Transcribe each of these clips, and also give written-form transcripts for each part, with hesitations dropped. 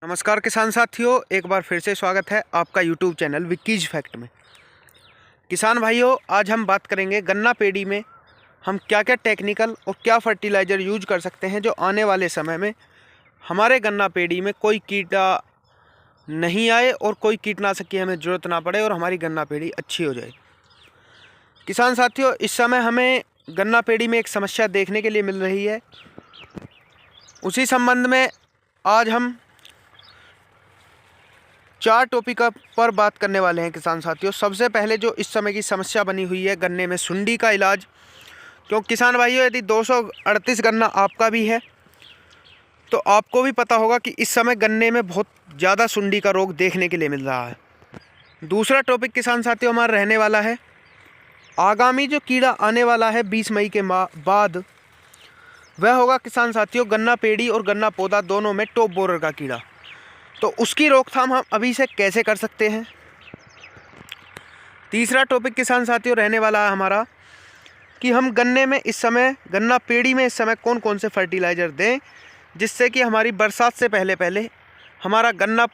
नमस्कार किसान साथियों, एक बार फिर से स्वागत है आपका यूट्यूब चैनल विक्कीज फैक्ट में। किसान भाइयों, आज हम बात करेंगे गन्ना पेड़ी में हम क्या क्या टेक्निकल और क्या फर्टिलाइज़र यूज कर सकते हैं जो आने वाले समय में हमारे गन्ना पेड़ी में कोई कीड़ा नहीं आए और कोई कीटनाशक की हमें ज़रूरत ना पड़े और हमारी गन्ना पेड़ी अच्छी हो जाए। किसान साथियों, इस समय हमें गन्ना पेड़ी में एक समस्या देखने के लिए मिल रही है। उसी संबंध में आज हम 4 टॉपिक पर बात करने वाले हैं किसान साथियों। सबसे पहले जो इस समय की समस्या बनी हुई है गन्ने में सुंडी का इलाज, क्योंकि किसान भाइयों यदि 238 गन्ना आपका भी है तो आपको भी पता होगा कि इस समय गन्ने में बहुत ज़्यादा सुंडी का रोग देखने के लिए मिल रहा है। दूसरा टॉपिक किसान साथियों हमारा रहने वाला है आगामी जो कीड़ा आने वाला है 20 मई के बाद, वह होगा किसान साथियों गन्ना पेड़ी और गन्ना पौधा दोनों में टॉप बोरर का कीड़ा। तो उसकी रोकथाम हम अभी से कैसे कर सकते हैं। तीसरा टॉपिक किसान साथियों रहने वाला है हमारा कि हम गन्ने में इस समय गन्ना पेड़ी में इस समय कौन कौन से फर्टिलाइज़र दें जिससे कि हमारी बरसात से पहले पहले हमारा गन्ना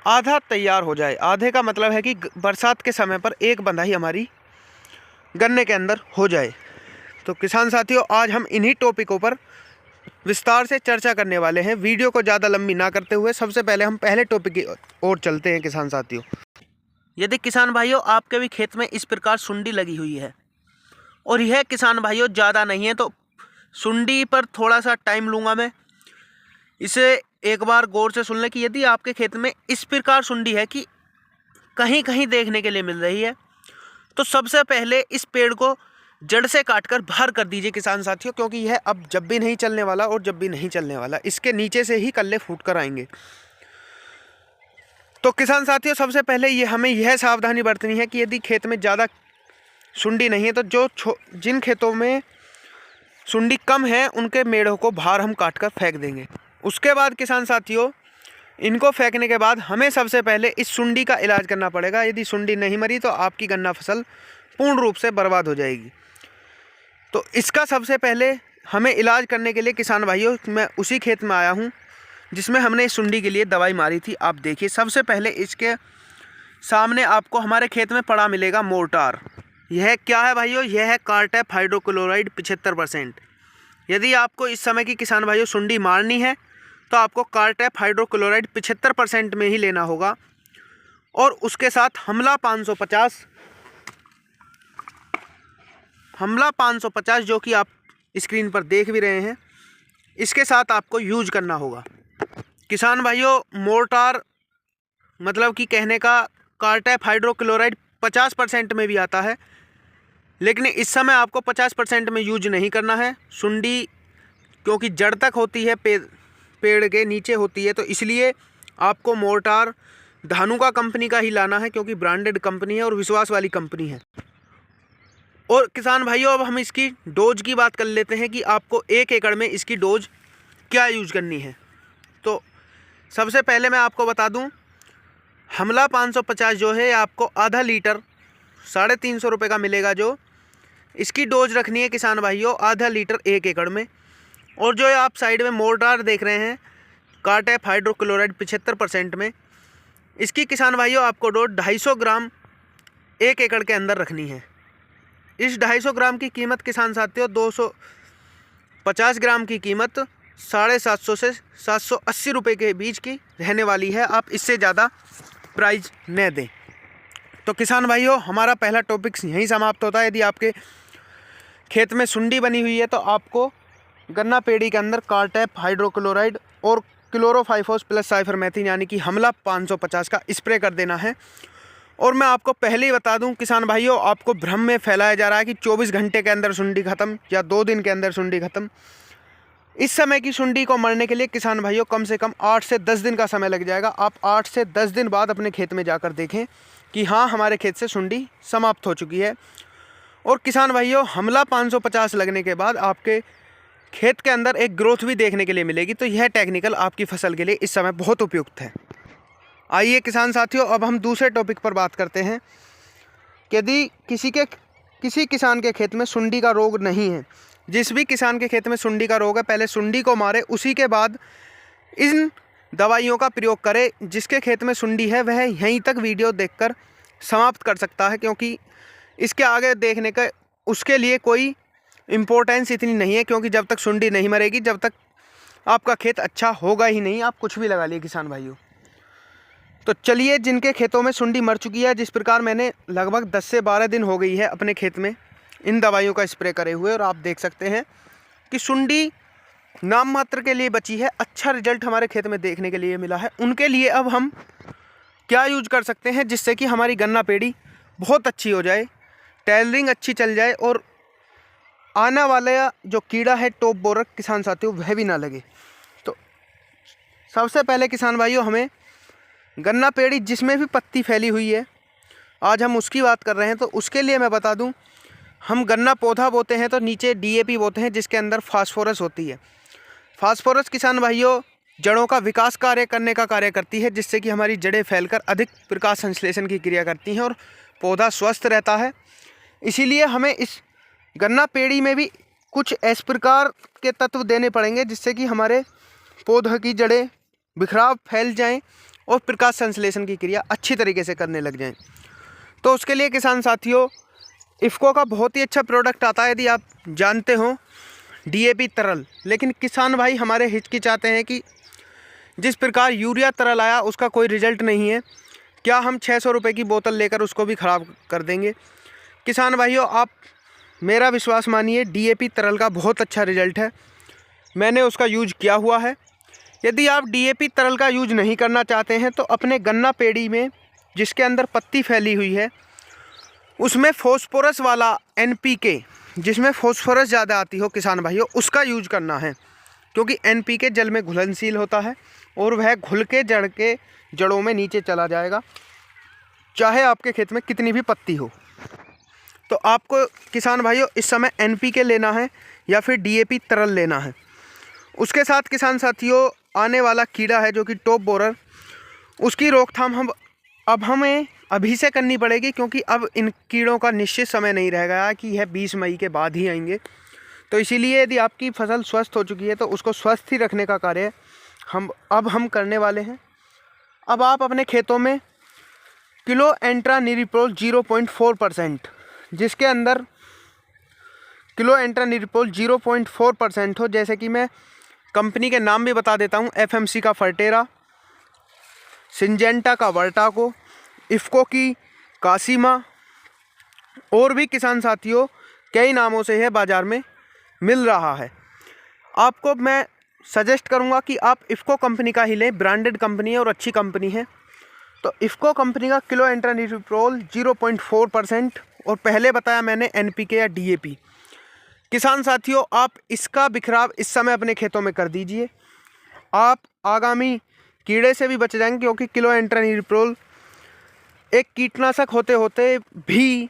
आधा तैयार हो जाए। आधे का मतलब है कि बरसात के समय पर एक बंधाई हमारी गन्ने के अंदर हो जाए। तो किसान साथियों आज हम इन्हीं टॉपिकों पर विस्तार से चर्चा करने वाले हैं। वीडियो को ज़्यादा लंबी ना करते हुए सबसे पहले हम पहले टॉपिक की ओर चलते हैं किसान साथियों। यदि किसान भाइयों आपके भी खेत में इस प्रकार सुंडी लगी हुई है और यह किसान भाइयों ज़्यादा नहीं है तो सुंडी पर थोड़ा सा टाइम लूँगा मैं, इसे एक बार गौर से सुन लें कि यदि आपके खेत में इस प्रकार सुंडी है कि कहीं कहीं देखने के लिए मिल रही है तो सबसे पहले इस पेड़ को जड़ से काटकर बाहर कर दीजिए किसान साथियों, क्योंकि यह अब जब भी नहीं चलने वाला और जब भी नहीं चलने वाला, इसके नीचे से ही कल्ले फूट कर आएंगे। तो किसान साथियों सबसे पहले हमें यह सावधानी बरतनी है कि यदि खेत में ज़्यादा सुंडी नहीं है तो जिन खेतों में सुंडी कम है उनके मेढ़ों को बाहर हम काट कर फेंक देंगे। उसके बाद किसान साथियों इनको फेंकने के बाद हमें सबसे पहले इस सुंडी का इलाज करना पड़ेगा। यदि सुंडी नहीं मरी तो आपकी गन्ना फसल पूर्ण रूप से बर्बाद हो जाएगी। तो इसका सबसे पहले हमें इलाज करने के लिए किसान भाइयों मैं उसी खेत में आया हूँ जिसमें हमने इस सुंडी के लिए दवाई मारी थी। आप देखिए सबसे पहले इसके सामने आपको हमारे खेत में पड़ा मिलेगा मोर्टार। यह क्या है भाइयों? यह है कार्टेप हाइड्रोक्लोराइड 75%। यदि आपको इस समय की किसान भाइयों सुंडी मारनी है तो आपको कार्टेप हाइड्रोक्लोराइड 75% में ही लेना होगा और उसके साथ हमला 550 जो कि आप स्क्रीन पर देख भी रहे हैं, इसके साथ आपको यूज करना होगा। किसान भाइयों मोर्टार मतलब कि कहने का कार्टेप हाइड्रोक्लोराइड 50% में भी आता है, लेकिन इस समय आपको 50% में यूज नहीं करना है। सुंडी क्योंकि जड़ तक होती है, पेड़ के नीचे होती है, तो इसलिए आपको मोर्टार धानुका कंपनी का ही लाना है क्योंकि ब्रांडेड कंपनी है और विश्वास वाली कंपनी है। और किसान भाइयों अब हम इसकी डोज की बात कर लेते हैं कि आपको 1 एकड़ में इसकी डोज क्या यूज करनी है। तो सबसे पहले मैं आपको बता दूं हमला 550 जो है आपको आधा लीटर 350 रुपये का मिलेगा। जो इसकी डोज रखनी है किसान भाइयों आधा लीटर 1 एकड़ में। और जो आप साइड में मोर्टार देख रहे हैं कार्टेप हाइड्रोक्लोराइड 75% में, इसकी किसान भाइयों आपको डोज 250 ग्राम 1 एकड़ के अंदर रखनी है। इस 250 ग्राम की कीमत किसान साथियों 250 ग्राम की कीमत 750 से 780 रुपये के बीच की रहने वाली है। आप इससे ज़्यादा प्राइस न दें। तो किसान भाइयों हमारा पहला टॉपिक यहीं समाप्त होता है। यदि आपके खेत में सुंडी बनी हुई है तो आपको गन्ना पेड़ी के अंदर कार्टेप हाइड्रोक्लोराइड और क्लोरोफाइफोस प्लस साइफरमेथ्रिन यानी कि हमला 550 का स्प्रे कर देना है। और मैं आपको पहले ही बता दूं किसान भाइयों, आपको भ्रम में फैलाया जा रहा है कि 24 घंटे के अंदर सुंडी ख़त्म या 2 दिन के अंदर सुंडी ख़त्म। इस समय की सुंडी को मरने के लिए किसान भाइयों कम से कम 8 से 10 दिन का समय लग जाएगा। आप 8 से 10 दिन बाद अपने खेत में जाकर देखें कि हाँ हमारे खेत से सुंडी समाप्त हो चुकी है। और किसान भाइयों हमला 550 लगने के बाद आपके खेत के अंदर एक ग्रोथ भी देखने के लिए मिलेगी। तो यह टेक्निकल आपकी फसल के लिए इस समय बहुत उपयुक्त है। आइए किसान साथियों अब हम दूसरे टॉपिक पर बात करते हैं। यदि किसी किसान के खेत में सुंडी का रोग नहीं है, जिस भी किसान के खेत में सुंडी का रोग है पहले सुंडी को मारे, उसी के बाद इन दवाइयों का प्रयोग करें। जिसके खेत में सुंडी है वह यहीं तक वीडियो देखकर समाप्त कर सकता है, क्योंकि इसके आगे देखने का उसके लिए कोई इम्पोर्टेंस इतनी नहीं है, क्योंकि जब तक सुंडी नहीं मरेगी जब तक आपका खेत अच्छा होगा ही नहीं। आप कुछ भी लगा लिए किसान भाइयों। तो चलिए, जिनके खेतों में सुंडी मर चुकी है, जिस प्रकार मैंने लगभग 10 से 12 दिन हो गई है अपने खेत में इन दवाइयों का स्प्रे करे हुए, और आप देख सकते हैं कि सुंडी नाम मात्र के लिए बची है। अच्छा रिजल्ट हमारे खेत में देखने के लिए मिला है। उनके लिए अब हम क्या यूज कर सकते हैं जिससे कि हमारी गन्ना पेड़ी बहुत अच्छी हो जाए, टेलरिंग अच्छी चल जाए और आने वाला जो कीड़ा है टॉप बोरर किसान साथियों वह भी ना लगे। तो सबसे पहले किसान भाइयों, हमें गन्ना पेड़ी जिसमें भी पत्ती फैली हुई है, आज हम उसकी बात कर रहे हैं। तो उसके लिए मैं बता दूं, हम गन्ना पौधा बोते हैं तो नीचे DAP बोते हैं, जिसके अंदर फास्फोरस होती है। फास्फोरस किसान भाइयों जड़ों का विकास कार्य करने का कार्य करती है, जिससे कि हमारी जड़ें फैलकर अधिक प्रकाश संश्लेषण की क्रिया करती हैं और पौधा स्वस्थ रहता है। इसीलिए हमें इस गन्ना पेड़ी में भी कुछ इस प्रकार के तत्व देने पड़ेंगे जिससे कि हमारे पौधे की जड़ें बिखराव फैल जाएं और प्रकाश संश्लेषण की क्रिया अच्छी तरीके से करने लग जाएं। तो उसके लिए किसान साथियों इफ़को का बहुत ही अच्छा प्रोडक्ट आता है, यदि आप जानते हो, DAP तरल। लेकिन किसान भाई हमारे हिचकिचाते हैं कि जिस प्रकार यूरिया तरल आया उसका कोई रिजल्ट नहीं है, क्या हम 600 रुपये की बोतल लेकर उसको भी ख़राब कर देंगे। किसान भाइयों आप मेरा विश्वास मानिए, DAP तरल का बहुत अच्छा रिजल्ट है, मैंने उसका यूज किया हुआ है। यदि आप DAP तरल का यूज नहीं करना चाहते हैं तो अपने गन्ना पेड़ी में जिसके अंदर पत्ती फैली हुई है उसमें फॉस्फोरस वाला NPK, जिसमें फॉस्फोरस ज़्यादा आती हो किसान भाइयों, उसका यूज करना है। क्योंकि NPK जल में घुलनशील होता है और वह घुल के जड़ों में नीचे चला जाएगा, चाहे आपके खेत में कितनी भी पत्ती हो। तो आपको किसान भाइयों इस समय NPK लेना है या फिर DAP तरल लेना है। उसके साथ किसान साथियों आने वाला कीड़ा है जो कि टॉप बोरर, उसकी रोकथाम हमें अभी से करनी पड़ेगी, क्योंकि अब इन कीड़ों का निश्चित समय नहीं रह गया कि यह 20 मई के बाद ही आएंगे। तो इसीलिए यदि आपकी फसल स्वस्थ हो चुकी है तो उसको स्वस्थ ही रखने का कार्य हम करने वाले हैं। अब आप अपने खेतों में क्लोएंट्रानिलिप्रोल 0.4%, जिसके अंदर क्लोएंट्रानिलिप्रोल 0.4% हो, जैसे कि मैं कंपनी के नाम भी बता देता हूँ, FMC का फर्टेरा, सिंजेंटा का वर्टाको, इफ़को की कासीमा, और भी किसान साथियों कई नामों से है बाज़ार में मिल रहा है। आपको मैं सजेस्ट करूंगा कि आप इफ़को कंपनी का ही लें, ब्रांडेड कंपनी है और अच्छी कंपनी है। तो इफ़को कंपनी का क्लोएंट्रानिलिप्रोल 0.4%, और पहले बताया मैंने NPK या DAP। किसान साथियों आप इसका बिखराव इस समय अपने खेतों में कर दीजिए, आप आगामी कीड़े से भी बच जाएंगे, क्योंकि क्लोएंट्रानिलिप्रोल एक कीटनाशक होते होते भी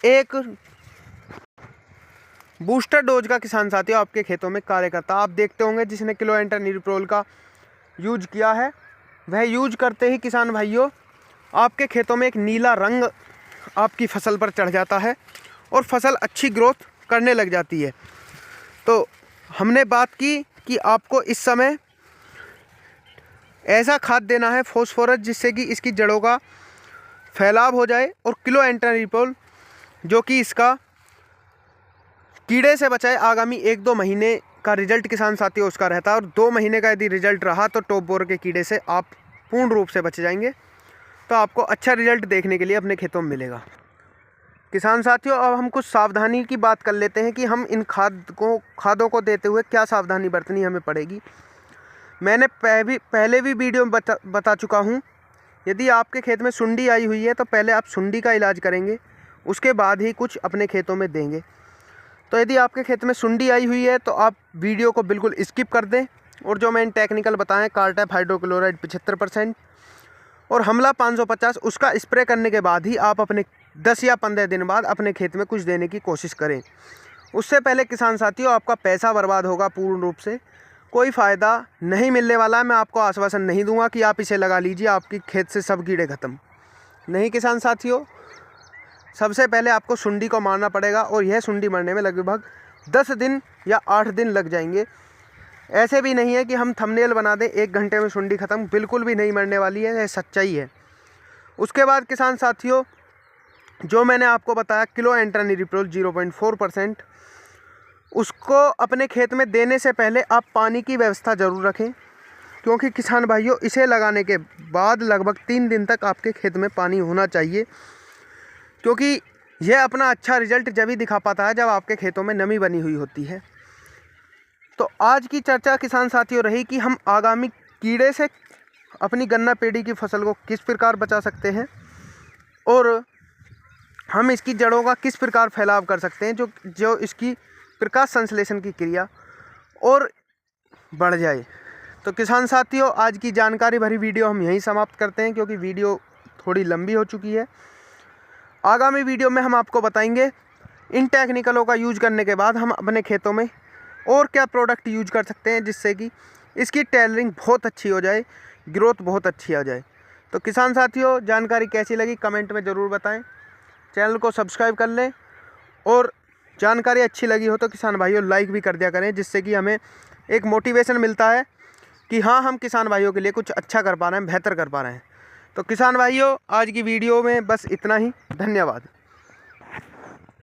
एक बूस्टर डोज का किसान साथियों आपके खेतों में कार्य करता है। आप देखते होंगे जिसने क्लोएंट्रानिलिप्रोल का यूज किया है वह यूज करते ही किसान भाइयों आपके खेतों में एक नीला रंग आपकी फसल पर चढ़ जाता है और फसल अच्छी ग्रोथ करने लग जाती है। तो हमने बात की कि आपको इस समय ऐसा खाद देना है फॉस्फोरस जिससे कि इसकी जड़ों का फैलाव हो जाए, और क्लोएंट्रानिलिप्रोल जो कि इसका कीड़े से बचाए। आगामी 1-2 महीने का रिजल्ट किसान साथियों उसका रहता है, और 2 महीने का यदि रिजल्ट रहा तो टॉप बोरर के कीड़े से आप पूर्ण रूप से बच जाएंगे। तो आपको अच्छा रिजल्ट देखने के लिए अपने खेतों में मिलेगा। किसान साथियों अब हम कुछ सावधानी की बात कर लेते हैं कि हम इन खादों को देते हुए क्या सावधानी बरतनी हमें पड़ेगी। मैंने पहले भी वीडियो में बता चुका हूँ, यदि आपके खेत में सुंडी आई हुई है तो पहले आप सुंडी का इलाज करेंगे, उसके बाद ही कुछ अपने खेतों में देंगे। तो यदि आपके खेत में सुंडी आई हुई है तो आप वीडियो को बिल्कुल स्किप कर दें, और जो मैंने टेक्निकल बताएं कार्टाप हाइड्रोक्लोराइड 75% और हमला 550, उसका स्प्रे करने के बाद ही आप अपने 10 या 15 दिन बाद अपने खेत में कुछ देने की कोशिश करें। उससे पहले किसान साथियों आपका पैसा बर्बाद होगा, पूर्ण रूप से कोई फ़ायदा नहीं मिलने वाला है। मैं आपको आश्वासन नहीं दूंगा कि आप इसे लगा लीजिए आपकी खेत से सब कीड़े ख़त्म, नहीं किसान साथियों। सबसे पहले आपको सुंडी को मारना पड़ेगा, और यह सुंडी मरने में लगभग 10 दिन या 8 दिन लग जाएंगे। ऐसे भी नहीं है कि हम थंबनेल बना दें 1 घंटे में सुंडी ख़त्म, बिल्कुल भी नहीं मरने वाली है, यह सच्चाई है। उसके बाद किसान साथियों, जो मैंने आपको बताया किलो एंट्रानिलिप्रोल 0.4%, उसको अपने खेत में देने से पहले आप पानी की व्यवस्था ज़रूर रखें, क्योंकि किसान भाइयों इसे लगाने के बाद लगभग 3 दिन तक आपके खेत में पानी होना चाहिए, क्योंकि यह अपना अच्छा रिजल्ट जब ही दिखा पाता है जब आपके खेतों में नमी बनी हुई होती है। तो आज की चर्चा किसान साथियों रही कि हम आगामी कीड़े से अपनी गन्ना पेड़ी की फसल को किस प्रकार बचा सकते हैं और हम इसकी जड़ों का किस प्रकार फैलाव कर सकते हैं जो इसकी प्रकाश संश्लेषण की क्रिया और बढ़ जाए। तो किसान साथियों, आज की जानकारी भरी वीडियो हम यहीं समाप्त करते हैं, क्योंकि वीडियो थोड़ी लंबी हो चुकी है। आगामी वीडियो में हम आपको बताएंगे इन टेक्निकलों का यूज करने के बाद हम अपने खेतों में और क्या प्रोडक्ट यूज कर सकते हैं जिससे कि इसकी टेलरिंग बहुत अच्छी हो जाए, ग्रोथ बहुत अच्छी आ जाए। तो किसान साथियों, जानकारी कैसी लगी कमेंट में ज़रूर बताएं, चैनल को सब्सक्राइब कर लें और जानकारी अच्छी लगी हो तो किसान भाइयों लाइक भी कर दिया करें, जिससे कि हमें एक मोटिवेशन मिलता है कि हाँ, हम किसान भाइयों के लिए कुछ अच्छा कर पा रहे हैं, बेहतर कर पा रहे हैं। तो किसान भाइयों, आज की वीडियो में बस इतना ही। धन्यवाद।